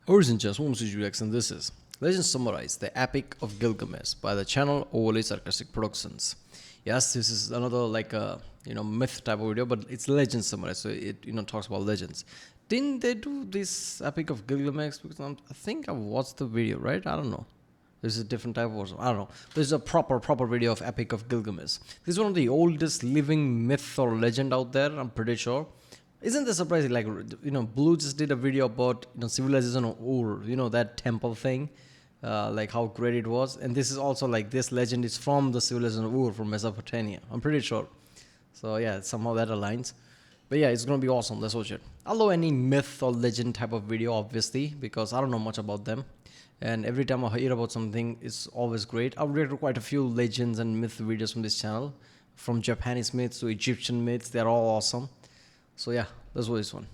Origin just Homes and this is Legend Summarize the Epic of Gilgamesh by the channel Overly Sarcastic Productions. Yes, this is another like a myth type of video, but it's legend summarize, so it talks about legends. Didn't they do this Epic of Gilgamesh? Because I think I watched the video, right? I don't know. There's a different type of I don't know. There's a proper video of Epic of Gilgamesh. This is one of the oldest living myth or legend out there, I'm pretty sure. Isn't this surprising? Like, Blue just did a video about, civilization of Ur, that temple thing, like how great it was. And this is also like this legend is from the civilization of Ur from Mesopotamia. I'm pretty sure. So yeah, somehow that aligns. But yeah, it's going to be awesome. Let's watch it. I love any myth or legend type of video, obviously, because I don't know much about them. And every time I hear about something, it's always great. I've read quite a few legends and myth videos from this channel. From Japanese myths to Egyptian myths, they're all awesome. So yeah, let's watch this one.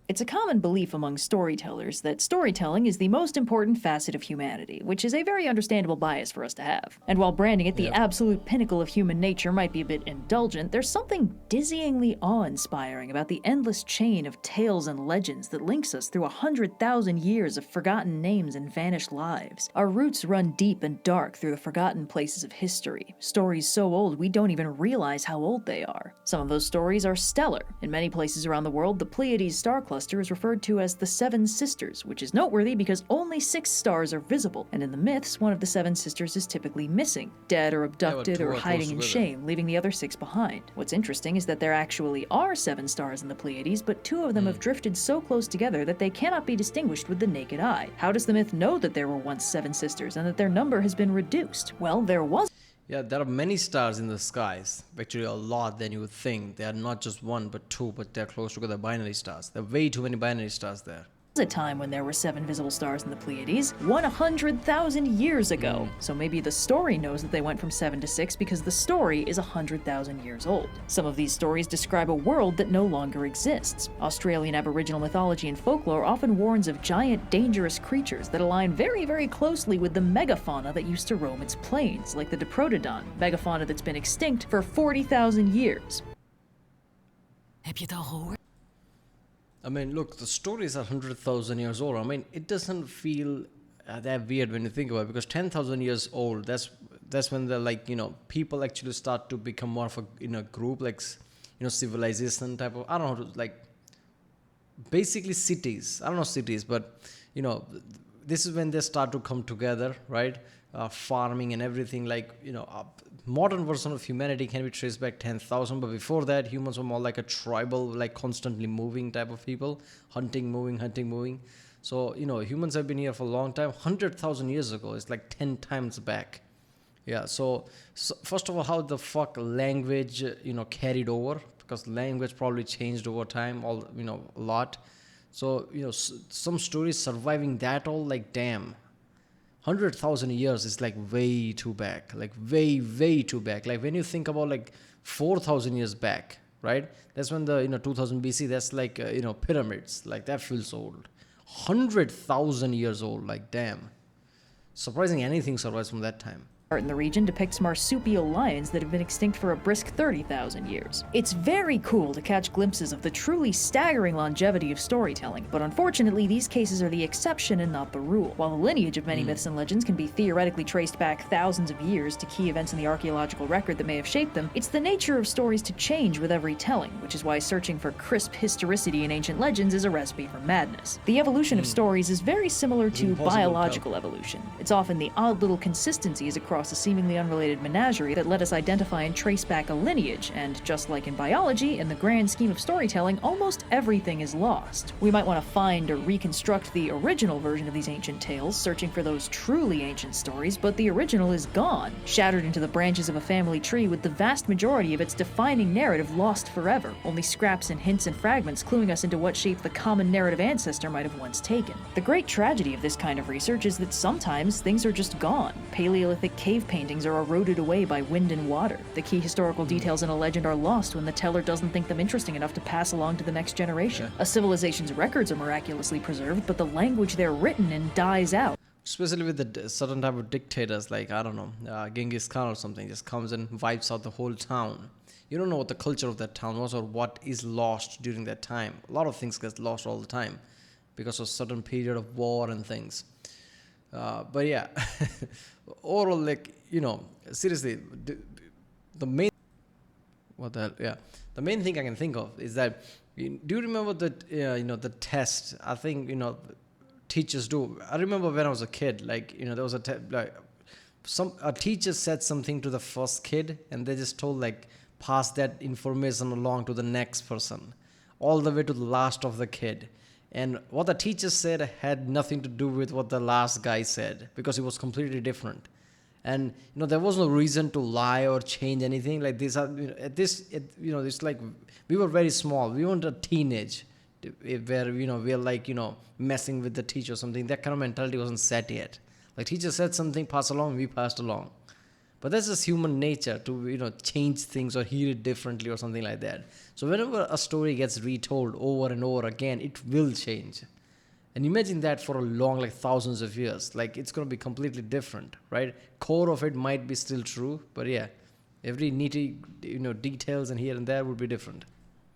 It's a common belief among storytellers that storytelling is the most important facet of humanity, which is a very understandable bias for us to have. And while branding it the absolute pinnacle of human nature might be a bit indulgent, there's something dizzyingly awe-inspiring about the endless chain of tales and legends that links us through 100,000 years of forgotten names and vanished lives. Our roots run deep and dark through the forgotten places of history, stories so old we don't even realize how old they are. Some of those stories are stellar. In many places around the world, the Pleiades star cluster is referred to as the Seven Sisters, which is noteworthy because only 6 stars are visible, and in the myths, one of the 7 sisters is typically missing, dead or abducted or hiding in shame, leaving the other 6 behind. What's interesting is that there actually are 7 stars in the Pleiades, but 2 of them have drifted so close together that they cannot be distinguished with the naked eye. How does the myth know that there were once 7 sisters and that their number has been reduced? Well, there was. Yeah, there are many stars in the skies. Actually, a lot than you would think. They are not just 1 but 2, but they're close together, binary stars. There are way too many binary stars there. A time when there were 7 visible stars in the Pleiades 100,000 years ago. So maybe the story knows that they went from 7 to 6 because the story is 100,000 years old. Some of these stories describe a world that no longer exists. Australian Aboriginal mythology and folklore often warns of giant, dangerous creatures that align very, very closely with the megafauna that used to roam its plains, like the Diprotodon, megafauna that's been extinct for 40,000 years. I mean, look, the stories are 100,000 years old. I mean, it doesn't feel that weird when you think about it, because 10,000 years old, that's when the, people actually start to become more of a, group, like, civilization type of, I don't know, like, basically cities. I don't know cities, but, this is when they start to come together, right? Farming and everything, like, modern version of humanity can be traced back 10,000, but before that, humans were more like a tribal, like constantly moving type of people, hunting, moving. So, humans have been here for a long time. 100,000 years ago, it's like 10 times back. Yeah, so first of all, how the fuck language, carried over? Because language probably changed over time, a lot. So, some stories surviving that all, like, damn. 100,000 years is like way too back, like way too back. Like when you think about like 4,000 years back, right? That's when the 2000 BC. That's like pyramids. Like that feels old. 100,000 years old. Like damn. Surprising anything survives from that time. Art in the region depicts marsupial lions that have been extinct for a brisk 30,000 years. It's very cool to catch glimpses of the truly staggering longevity of storytelling, but unfortunately these cases are the exception and not the rule. While the lineage of many myths and legends can be theoretically traced back thousands of years to key events in the archaeological record that may have shaped them, it's the nature of stories to change with every telling, which is why searching for crisp historicity in ancient legends is a recipe for madness. The evolution of stories is very similar to biological evolution. It's often the odd little consistencies across a seemingly unrelated menagerie that let us identify and trace back a lineage, and just like in biology, in the grand scheme of storytelling, almost everything is lost. We might want to find or reconstruct the original version of these ancient tales, searching for those truly ancient stories, but the original is gone, shattered into the branches of a family tree with the vast majority of its defining narrative lost forever, only scraps and hints and fragments cluing us into what shape the common narrative ancestor might have once taken. The great tragedy of this kind of research is that sometimes things are just gone. Paleolithic cave paintings are eroded away by wind and water. The key historical details in a legend are lost when the teller doesn't think them interesting enough to pass along to the next generation. A civilization's records are miraculously preserved, but the language they're written in dies out. Especially with the certain type of dictators, like, I don't know, Genghis Khan or something, just comes and wipes out the whole town. You don't know what the culture of that town was or what is lost during that time. A lot of things get lost all the time. because of certain period of war and things. But yeah, overall, like, seriously, the main what the hell? Yeah, the main thing I can think of is that, do you remember that the test? I think teachers do. I remember when I was a kid, like there was a teacher said something to the first kid, and they just told, like, pass that information along to the next person, all the way to the last of the kid. And what the teacher said had nothing to do with what the last guy said, because it was completely different. And there was no reason to lie or change anything. Like this, it's like we were very small. We weren't a teenage where we're like messing with the teacher or something. That kind of mentality wasn't set yet. Like, teacher said something, pass along, we passed along. But that's just human nature to change things or hear it differently or something like that. So whenever a story gets retold over and over again, it will change. And imagine that for a long, like, thousands of years. Like, it's going to be completely different, right? Core of it might be still true, but yeah, every nitty, details and here and there would be different.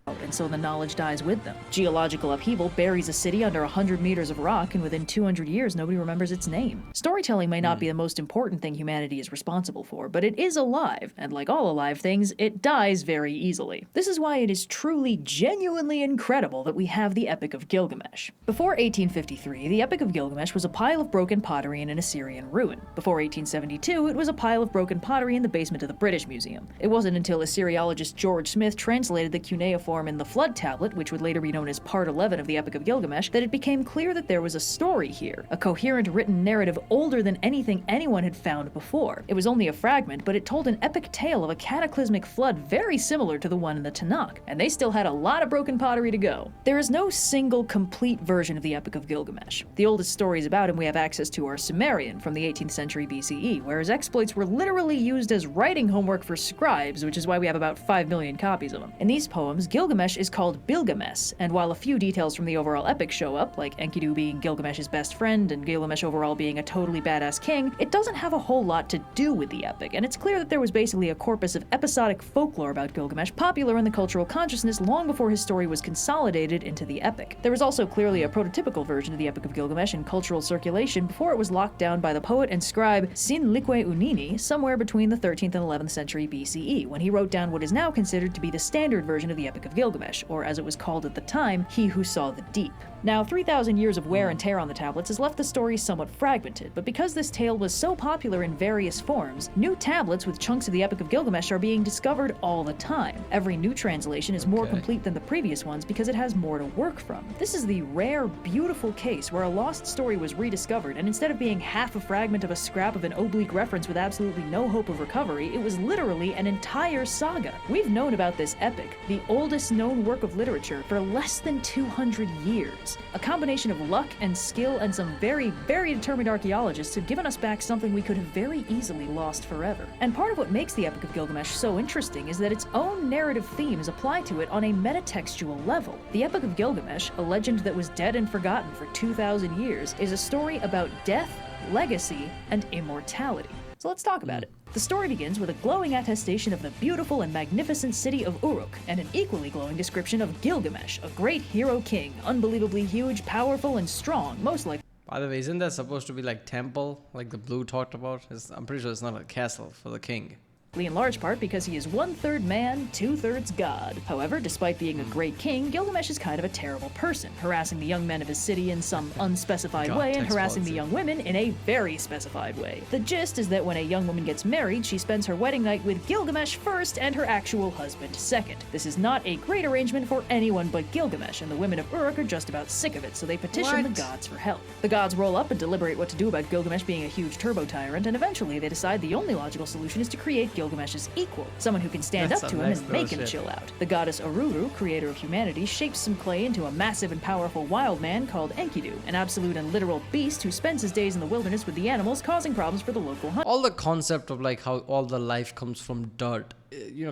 And so the knowledge dies with them. Geological upheaval buries a city under 100 meters of rock, and within 200 years, nobody remembers its name. Storytelling may not be the most important thing humanity is responsible for, but it is alive, and like all alive things, it dies very easily. This is why it is truly, genuinely incredible that we have the Epic of Gilgamesh. Before 1853, the Epic of Gilgamesh was a pile of broken pottery in an Assyrian ruin. Before 1872, it was a pile of broken pottery in the basement of the British Museum. It wasn't until Assyriologist George Smith translated the cuneiform in the Flood Tablet, which would later be known as Part 11 of the Epic of Gilgamesh, that it became clear that there was a story here, a coherent written narrative older than anything anyone had found before. It was only a fragment, but it told an epic tale of a cataclysmic flood very similar to the one in the Tanakh, and they still had a lot of broken pottery to go. There is no single complete version of the Epic of Gilgamesh. The oldest stories about him we have access to are Sumerian, from the 18th century BCE, where his exploits were literally used as writing homework for scribes, which is why we have about 5 million copies of them. In these poems, Gilgamesh is called Bilgamesh, and while a few details from the overall epic show up, like Enkidu being Gilgamesh's best friend and Gilgamesh overall being a totally badass king, it doesn't have a whole lot to do with the epic, and it's clear that there was basically a corpus of episodic folklore about Gilgamesh popular in the cultural consciousness long before his story was consolidated into the epic. There was also clearly a prototypical version of the Epic of Gilgamesh in cultural circulation before it was locked down by the poet and scribe Sinlique Unini somewhere between the 13th and 11th century BCE, when he wrote down what is now considered to be the standard version of the Epic of Gilgamesh, or as it was called at the time, He Who Saw the Deep. Now, 3,000 years of wear and tear on the tablets has left the story somewhat fragmented, but because this tale was so popular in various forms, new tablets with chunks of the Epic of Gilgamesh are being discovered all the time. Every new translation is more complete than the previous ones because it has more to work from. This is the rare, beautiful case where a lost story was rediscovered, and instead of being half a fragment of a scrap of an oblique reference with absolutely no hope of recovery, it was literally an entire saga. We've known about this epic, the oldest known work of literature, for less than 200 years. A combination of luck and skill and some very, very determined archaeologists have given us back something we could have very easily lost forever. And part of what makes the Epic of Gilgamesh so interesting is that its own narrative themes apply to it on a metatextual level. The Epic of Gilgamesh, a legend that was dead and forgotten for 2,000 years, is a story about death, legacy, and immortality. So let's talk about it. The story begins with a glowing attestation of the beautiful and magnificent city of Uruk, and an equally glowing description of Gilgamesh, a great hero king, unbelievably huge, powerful, and strong, most likely. By the way, isn't that supposed to be like temple, like the Blue talked about? I'm pretty sure it's not a castle for the king. In large part because he is 1/3 man, 2/3 god. However, despite being a great king, Gilgamesh is kind of a terrible person, harassing the young men of his city in some unspecified way and harassing the young women in a very specified way. The gist is that when a young woman gets married, she spends her wedding night with Gilgamesh first and her actual husband second. This is not a great arrangement for anyone but Gilgamesh, and the women of Uruk are just about sick of it, so they petition the gods for help. The gods roll up and deliberate what to do about Gilgamesh being a huge turbo tyrant, and eventually they decide the only logical solution is to create Gilgamesh's equal, someone who can stand up to him and make him chill out. The goddess Aruru, creator of humanity, shapes some clay into a massive and powerful wild man called Enkidu, an absolute and literal beast who spends his days in the wilderness with the animals, causing problems for the local hunters. All the concept of like how all the life comes from dirt,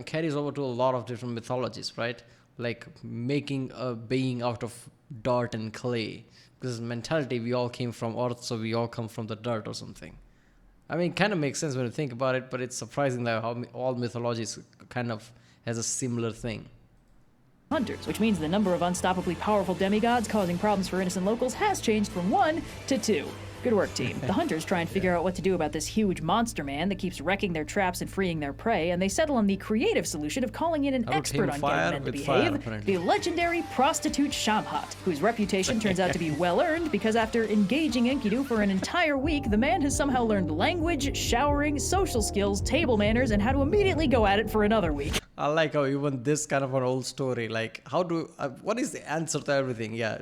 carries over to a lot of different mythologies, right? Like making a being out of dirt and clay. Because mentality, we all came from earth, so we all come from the dirt or something. I mean, it kind of makes sense when you think about it, but it's surprising that how all mythologies kind of has a similar thing. hunters, which means the number of unstoppably powerful demigods causing problems for innocent locals has changed from 1 to 2. Good work, team. The hunters try and figure out what to do about this huge monster man that keeps wrecking their traps and freeing their prey, and they settle on the creative solution of calling in an expert on getting men to behave, the legendary prostitute Shamhat, whose reputation turns out to be well-earned because after engaging Enkidu for an entire week, the man has somehow learned language, showering, social skills, table manners, and how to immediately go at it for another week. I like how even this kind of an old story, like, what is the answer to everything? Yeah.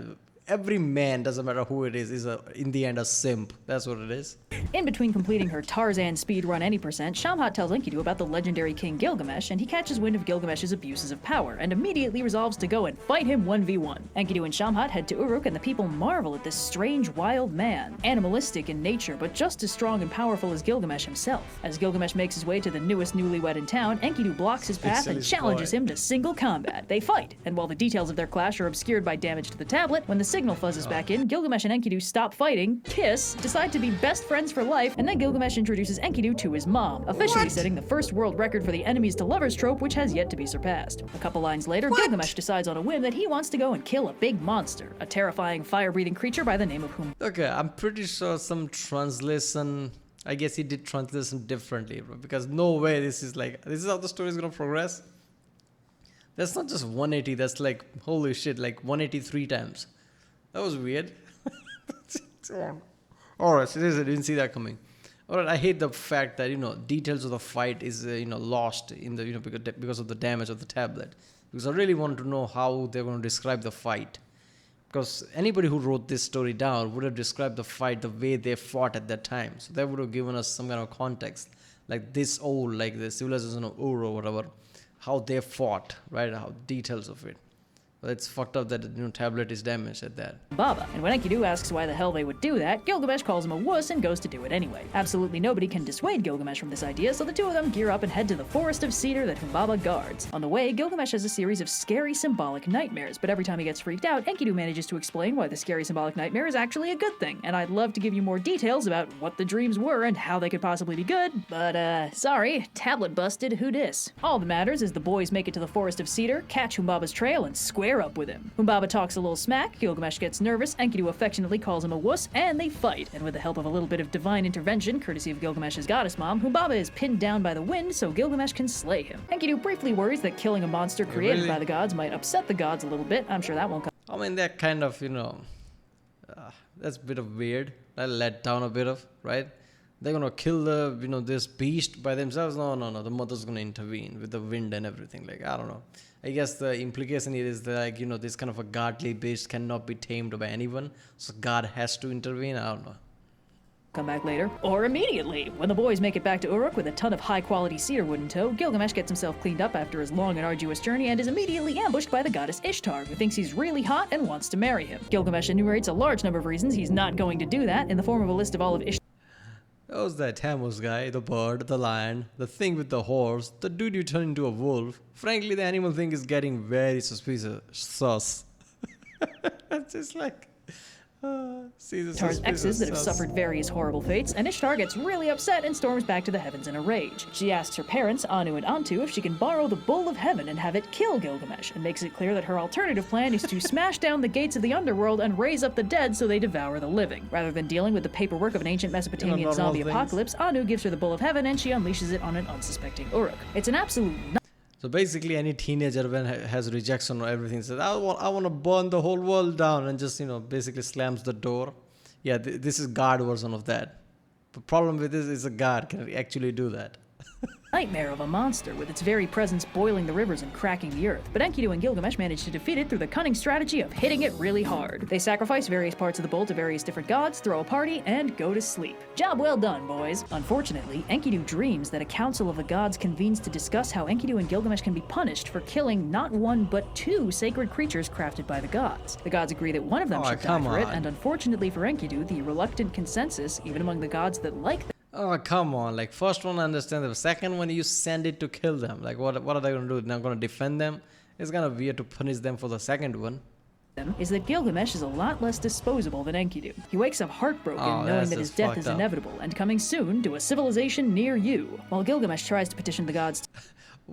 Every man, doesn't matter who it is in the end a simp. That's what it is. In between completing her Tarzan speedrun any percent, Shamhat tells Enkidu about the legendary king Gilgamesh, and he catches wind of Gilgamesh's abuses of power, and immediately resolves to go and fight him 1v1. Enkidu and Shamhat head to Uruk, and the people marvel at this strange, wild man. Animalistic in nature, but just as strong and powerful as Gilgamesh himself. As Gilgamesh makes his way to the newest newlywed in town, Enkidu blocks his path and challenges him to single combat. They fight, and while the details of their clash are obscured by damage to the tablet, when the signal fuzzes back in, Gilgamesh and Enkidu stop fighting, kiss, decide to be best friends for life, and then Gilgamesh introduces Enkidu to his mom, officially setting the first world record for the enemies to lovers trope, which has yet to be surpassed. A couple lines later, Gilgamesh decides on a whim that he wants to go and kill a big monster, a terrifying fire-breathing creature by the name of Okay, I'm pretty sure some translation, I guess he did translation differently, bro, because no way this is how the story is gonna progress. That's not just 180, that's like, holy shit, like 183 times. That was weird. Alright, seriously, I didn't see that coming. Alright, I hate the fact that, details of the fight is, lost in the, because of the damage of the tablet. Because I really want to know how they're going to describe the fight. Because anybody who wrote this story down would have described the fight the way they fought at that time. So that would have given us some kind of context. Like this old, like the civilization of Ur or whatever, how they fought, right? How details of it. But it's fucked up that the tablet is damaged at that. Baba, and when Enkidu asks why the hell they would do that, Gilgamesh calls him a wuss and goes to do it anyway. Absolutely nobody can dissuade Gilgamesh from this idea, so the two of them gear up and head to the forest of cedar that Humbaba guards. On the way, Gilgamesh has a series of scary symbolic nightmares, but every time he gets freaked out, Enkidu manages to explain why the scary symbolic nightmare is actually a good thing, and I'd love to give you more details about what the dreams were and how they could possibly be good, but sorry, tablet busted, who dis? All that matters is the boys make it to the forest of cedar, catch Humbaba's trail, and square up with him. Humbaba talks a little smack, Gilgamesh gets nervous, Enkidu affectionately calls him a wuss, and they fight. And with the help of a little bit of divine intervention, courtesy of Gilgamesh's goddess mom, Humbaba is pinned down by the wind so Gilgamesh can slay him. Enkidu briefly worries that killing a monster created by the gods might upset the gods a little bit. I'm sure that won't come. I mean, that kind of, that's a bit of weird. That let down a bit of, right? They're gonna kill the, this beast by themselves. No. The mother's gonna intervene with the wind and everything. Like, I don't know. I guess the implication here is that, this kind of a godly beast cannot be tamed by anyone. So God has to intervene. I don't know. Come back later, or immediately. When the boys make it back to Uruk with a ton of high-quality cedar wood in tow, Gilgamesh gets himself cleaned up after his long and arduous journey and is immediately ambushed by the goddess Ishtar, who thinks he's really hot and wants to marry him. Gilgamesh enumerates a large number of reasons he's not going to do that in the form of a list of all of Ishtar's. That was that Tammuz guy, the bird, the lion, the thing with the horse, the dude you turn into a wolf. Frankly, the animal thing is getting very suspicious. Sus. It's just like... Ishtar's exes that have suffered various horrible fates, and Ishtar gets really upset and storms back to the heavens in a rage. She asks her parents, Anu and Antu, if she can borrow the Bull of Heaven and have it kill Gilgamesh, and makes it clear that her alternative plan is to smash down the gates of the underworld and raise up the dead so they devour the living. Rather than dealing with the paperwork of an ancient Mesopotamian zombie apocalypse, Anu gives her the Bull of Heaven and she unleashes it on an unsuspecting Uruk. It's an absolute So basically, any teenager when has rejection or everything says, I want to burn the whole world down, and just basically slams the door. Yeah, this is God version of that. The problem with this is a God can actually do that. nightmare of a monster, with its very presence boiling the rivers and cracking the earth. But Enkidu and Gilgamesh manage to defeat it through the cunning strategy of hitting it really hard. They sacrifice various parts of the bowl to various different gods, throw a party, and go to sleep. Job well done, boys. Unfortunately, Enkidu dreams that a council of the gods convenes to discuss how Enkidu and Gilgamesh can be punished for killing not one but two sacred creatures crafted by the gods. The gods agree that one of them should die for it, and unfortunately for Enkidu, the reluctant consensus, even among the gods that like them, oh, come on. Like, first one, I understand. The second one, you send it to kill them. Like, what are they going to do? They're going to defend them? It's kind of weird to punish them for the second one. Is that Gilgamesh is a lot less disposable than Enkidu. He wakes up heartbroken knowing that his death is inevitable and coming soon to a civilization near you. While Gilgamesh tries to petition the gods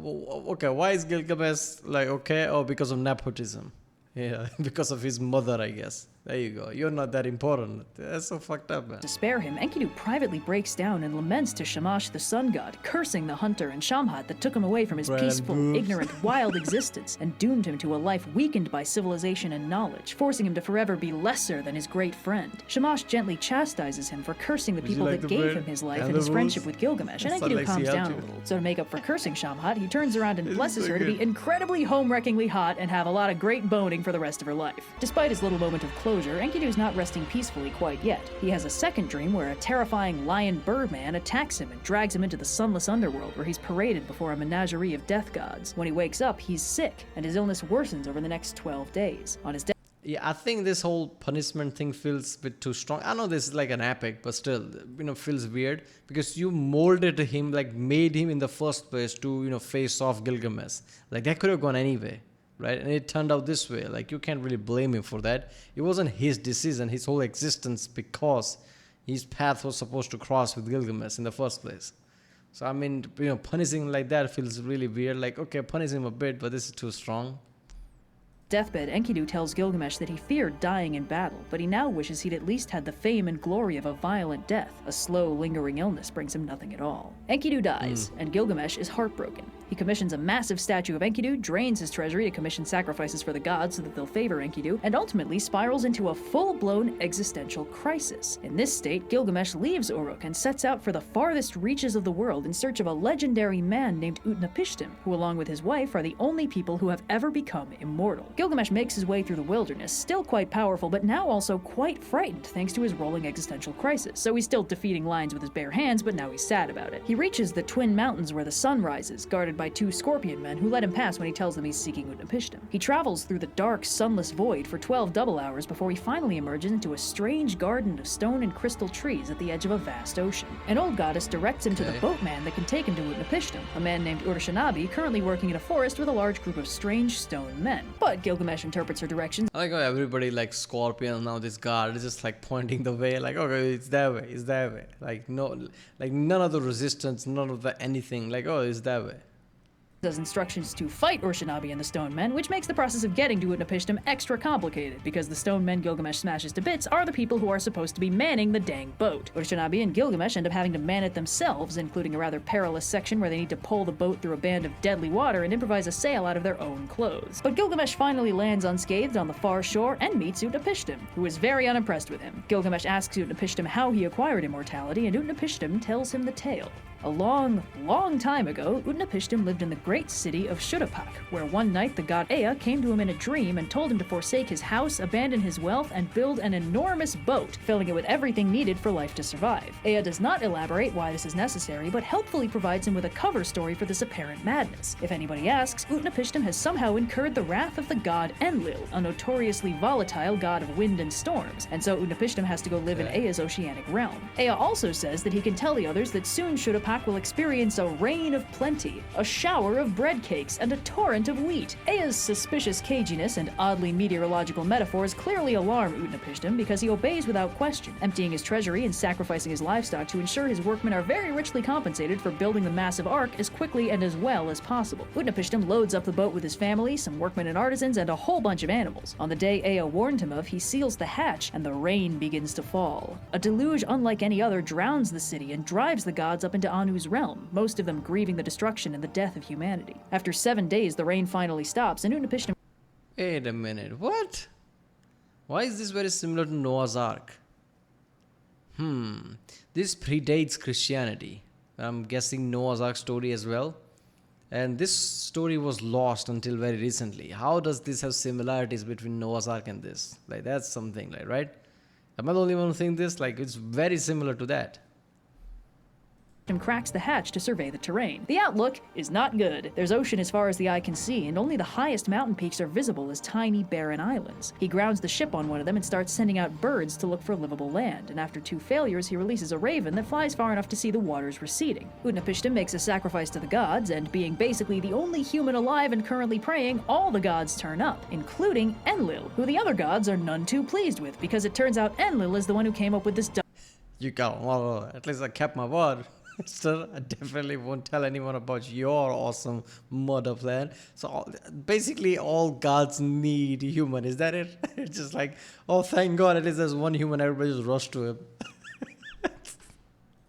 Okay, why is Gilgamesh like okay? Oh, because of nepotism. Yeah, because of his mother, I guess. There you go. You're not that important. That's so fucked up, man. To spare him, Enkidu privately breaks down and laments to Shamash the sun god, cursing the hunter and Shamhat that took him away from his Bread and peaceful, boobs. ignorant, wild existence and doomed him to a life weakened by civilization and knowledge, forcing him to forever be lesser than his great friend. Shamash gently chastises him for cursing the Would you people like that the gave bread him his life and and the his rules? friendship with Gilgamesh, and That's not Enkidu like calms down a Seattle. little. So to make up for cursing Shamhat, he turns around and blesses so her to be good. incredibly home-wreckingly hot and have a lot of great boning for the rest of her life. Despite his little moment of closure, Enkidu's not resting peacefully quite yet. He has a second dream where a terrifying lion birdman attacks him and drags him into the sunless underworld where he's paraded before a menagerie of death gods. When he wakes up, he's sick, and his illness worsens over the next 12 days. On his Yeah, I think this whole punishment thing feels a bit too strong. I know this is like an epic, but still, feels weird because you molded him, like made him in the first place to, face off Gilgamesh. Like that could have gone anyway, right? And it turned out this way. Like you can't really blame him for that. It wasn't his decision, his whole existence, because his path was supposed to cross with Gilgamesh in the first place. So I mean, punishing like that feels really weird. Like okay, punish him a bit, but this is too strong. deathbed, Enkidu tells Gilgamesh that he feared dying in battle, but he now wishes he'd at least had the fame and glory of a violent death. A slow, lingering illness brings him nothing at all. Enkidu dies, and Gilgamesh is heartbroken. He commissions a massive statue of Enkidu, drains his treasury to commission sacrifices for the gods so that they'll favor Enkidu, and ultimately spirals into a full-blown existential crisis. In this state, Gilgamesh leaves Uruk and sets out for the farthest reaches of the world in search of a legendary man named Utnapishtim, who along with his wife are the only people who have ever become immortal. Gilgamesh makes his way through the wilderness, still quite powerful, but now also quite frightened thanks to his rolling existential crisis. So he's still defeating lions with his bare hands, but now he's sad about it. He reaches the Twin Mountains where the sun rises, guarded by two scorpion men who let him pass when he tells them he's seeking Utnapishtim. He travels through the dark, sunless void for 12 double hours before he finally emerges into a strange garden of stone and crystal trees at the edge of a vast ocean. An old goddess directs him to the boatman that can take him to Utnapishtim, a man named Urshanabi currently working in a forest with a large group of strange stone men. But Gilgamesh interprets her directions. I like how everybody like Scorpion, now this guard is just like pointing the way, like okay, it's that way, it's that way. Like no, like none of the resistance, none of the anything, like oh, it's that way. Does instructions to fight Urshanabi and the Stone Men, which makes the process of getting to Utnapishtim extra complicated, because the Stone Men Gilgamesh smashes to bits are the people who are supposed to be manning the dang boat. Urshanabi and Gilgamesh end up having to man it themselves, including a rather perilous section where they need to pull the boat through a band of deadly water and improvise a sail out of their own clothes. But Gilgamesh finally lands unscathed on the far shore and meets Utnapishtim, who is very unimpressed with him. Gilgamesh asks Utnapishtim how he acquired immortality, and Utnapishtim tells him the tale. A long, long time ago, Utnapishtim lived in the great city of Shudapak, where one night the god Ea came to him in a dream and told him to forsake his house, abandon his wealth, and build an enormous boat, filling it with everything needed for life to survive. Ea does not elaborate why this is necessary, but helpfully provides him with a cover story for this apparent madness. If anybody asks, Utnapishtim has somehow incurred the wrath of the god Enlil, a notoriously volatile god of wind and storms, and so Utnapishtim has to go live in Ea's oceanic realm. Ea also says that he can tell the others that soon Shudapak will experience a rain of plenty, a shower of bread cakes, and a torrent of wheat. Ea's suspicious caginess and oddly meteorological metaphors clearly alarm Utnapishtim because he obeys without question, emptying his treasury and sacrificing his livestock to ensure his workmen are very richly compensated for building the massive ark as quickly and as well as possible. Utnapishtim loads up the boat with his family, some workmen and artisans, and a whole bunch of animals. On the day Ea warned him of, he seals the hatch, and the rain begins to fall. A deluge unlike any other drowns the city and drives the gods up into Anu's realm, most of them grieving the destruction and the death of humanity. After 7 days, the rain finally stops, and Utnapishtim... Wait a minute, what? Why is this very similar to Noah's Ark? This predates Christianity. I'm guessing Noah's Ark story as well. And this story was lost until very recently. How does this have similarities between Noah's Ark and this? Like that's something, like, right? Am I the only one who think this? Like it's very similar to that. cracks the hatch to survey the terrain. The outlook is not good. There's ocean as far as the eye can see, and only the highest mountain peaks are visible as tiny, barren islands. He grounds the ship on one of them and starts sending out birds to look for livable land, and after 2 failures, he releases a raven that flies far enough to see the waters receding. Utnapishtim makes a sacrifice to the gods, and being basically the only human alive and currently praying, all the gods turn up, including Enlil, who the other gods are none too pleased with, because it turns out Enlil is the one who came up with this You go, well, at least I kept my word. Sir, I definitely won't tell anyone about your awesome murder plan. So basically, all gods need human. Is that it? It's just like, oh, thank God, at least there's one human. Everybody just rush to him.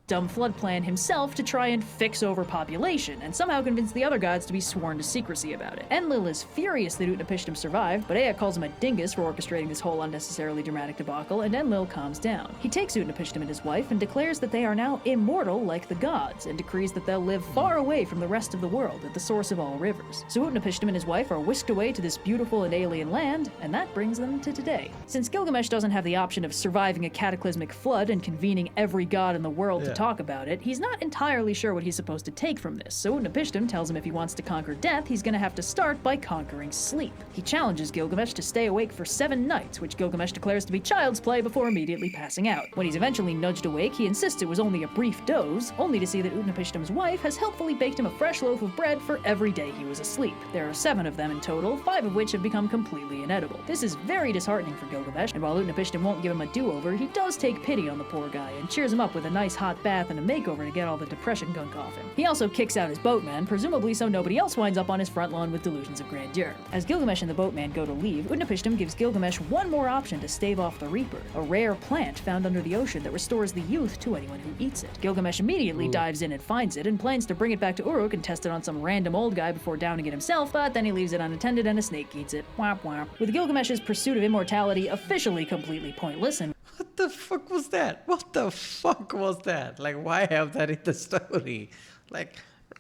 dumb flood plan himself to try and fix overpopulation, and somehow convince the other gods to be sworn to secrecy about it. Enlil is furious that Utnapishtim survived, but Ea calls him a dingus for orchestrating this whole unnecessarily dramatic debacle, and Enlil calms down. He takes Utnapishtim and his wife and declares that they are now immortal like the gods, and decrees that they'll live far away from the rest of the world at the source of all rivers. So Utnapishtim and his wife are whisked away to this beautiful and alien land, and that brings them to today. Since Gilgamesh doesn't have the option of surviving a cataclysmic flood and convening every god in the world to talk about it, he's not entirely sure what he's supposed to take from this, so Utnapishtim tells him if he wants to conquer death, he's gonna have to start by conquering sleep. He challenges Gilgamesh to stay awake for 7 nights, which Gilgamesh declares to be child's play before immediately passing out. When he's eventually nudged awake, he insists it was only a brief doze, only to see that Utnapishtim's wife has helpfully baked him a fresh loaf of bread for every day he was asleep. There are 7 of them in total, 5 of which have become completely inedible. This is very disheartening for Gilgamesh, and while Utnapishtim won't give him a do-over, he does take pity on the poor guy and cheers him up with a nice hot bath and a makeover to get all the depression gunk off him. He also kicks out his boatman, presumably so nobody else winds up on his front lawn with delusions of grandeur. As Gilgamesh and the boatman go to leave, Utnapishtim gives Gilgamesh one more option to stave off the Reaper, a rare plant found under the ocean that restores the youth to anyone who eats it. Gilgamesh immediately dives in and finds it, and plans to bring it back to Uruk and test it on some random old guy before downing it himself, but then he leaves it unattended and a snake eats it. Womp womp. With Gilgamesh's pursuit of immortality officially completely pointless, and What the fuck was that? What the fuck was that? Like, why have that in the story? Like,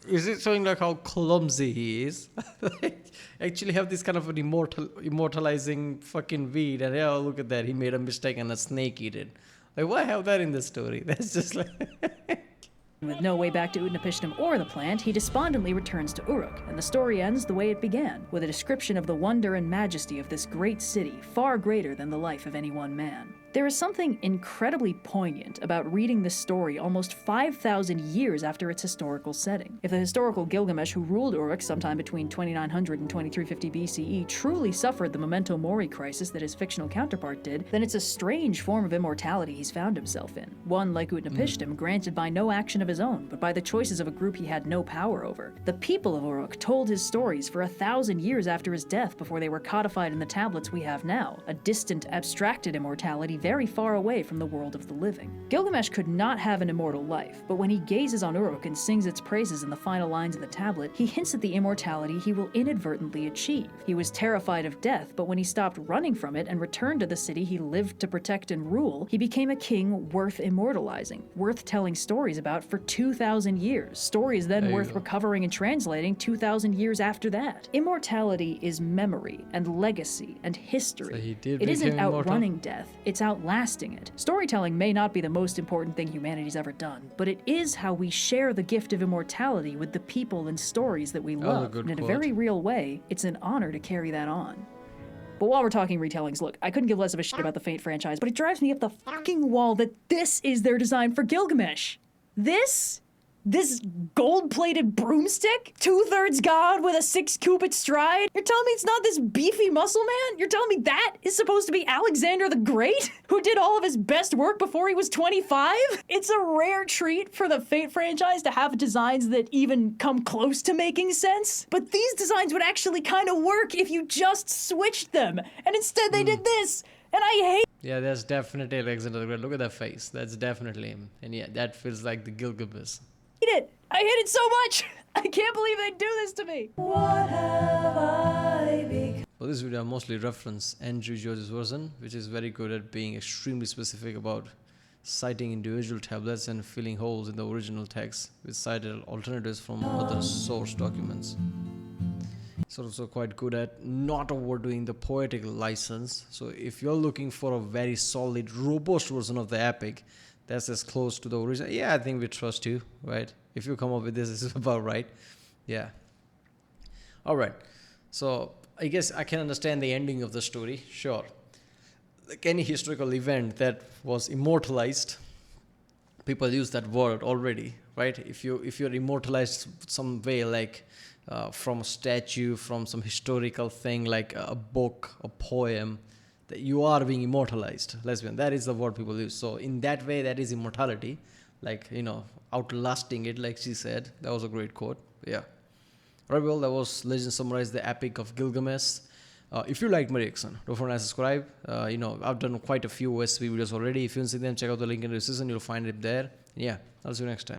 is it showing like how clumsy he is? Like, actually have this kind of an immortalizing fucking weed, and yeah, oh, look at that, he made a mistake and a snake eat it. Like, why have that in the story? That's just like... with no way back to Utnapishtim or the plant, he despondently returns to Uruk, and the story ends the way it began, with a description of the wonder and majesty of this great city, far greater than the life of any one man. There is something incredibly poignant about reading this story almost 5,000 years after its historical setting. If the historical Gilgamesh who ruled Uruk sometime between 2900 and 2350 BCE truly suffered the Memento Mori crisis that his fictional counterpart did, then it's a strange form of immortality he's found himself in. One, like Utnapishtim, granted by no action of his own, but by the choices of a group he had no power over. The people of Uruk told his stories for 1,000 years after his death before they were codified in the tablets we have now, a distant, abstracted immortality very far away from the world of the living. Gilgamesh could not have an immortal life, but when he gazes on Uruk and sings its praises in the final lines of the tablet, he hints at the immortality he will inadvertently achieve. He was terrified of death, but when he stopped running from it and returned to the city he lived to protect and rule, he became a king worth immortalizing, worth telling stories about for 2,000 years, stories then worth recovering and translating 2,000 years after that. Immortality is memory and legacy and history. So it isn't outrunning death, it's outlasting it. Storytelling may not be the most important thing humanity's ever done, but it is how we share the gift of immortality with the people and stories that we love, and in a very real way, it's an honor to carry that on. But while we're talking retellings, look, I couldn't give less of a shit about the Fate franchise, but it drives me up the fucking wall that this is their design for Gilgamesh. This gold-plated broomstick? 2/3 god with a 6-cubit stride? You're telling me it's not this beefy muscle man? You're telling me that is supposed to be Alexander the Great? Who did all of his best work before he was 25? It's a rare treat for the Fate franchise to have designs that even come close to making sense. But these designs would actually kind of work if you just switched them. And instead they did this. And I hate Yeah, that's definitely Alexander the Great. Look at that face. That's definitely him. And yeah, that feels like the Gilgamesh. it. I hate it so much. I can't believe they do this to me. What have I become? For this video, I mostly reference Andrew George's version, which is very good at being extremely specific about citing individual tablets and filling holes in the original text with cited alternatives from other source documents. It's also quite good at not overdoing the poetic license. So if you're looking for a very solid, robust version of the epic, that's as close to the original. Yeah, I think we trust you, right? If you come up with this is about right. Yeah. All right. So I guess I can understand the ending of the story. Sure. Like any historical event that was immortalized, people use that word already, right? If you're immortalized some way, like from a statue, from some historical thing, like a book, a poem, that you are being immortalized. Lesbian, that is the word people use. So in that way, that is immortality. like, outlasting it, like she said. That was a great quote. Yeah. Right, well, that was Legend Summarize the Epic of Gilgamesh. If you liked my reaction, don't forget to subscribe. I've done quite a few OSV videos already. If you haven't seen them, check out the link in the description. You'll find it there. Yeah, I'll see you next time.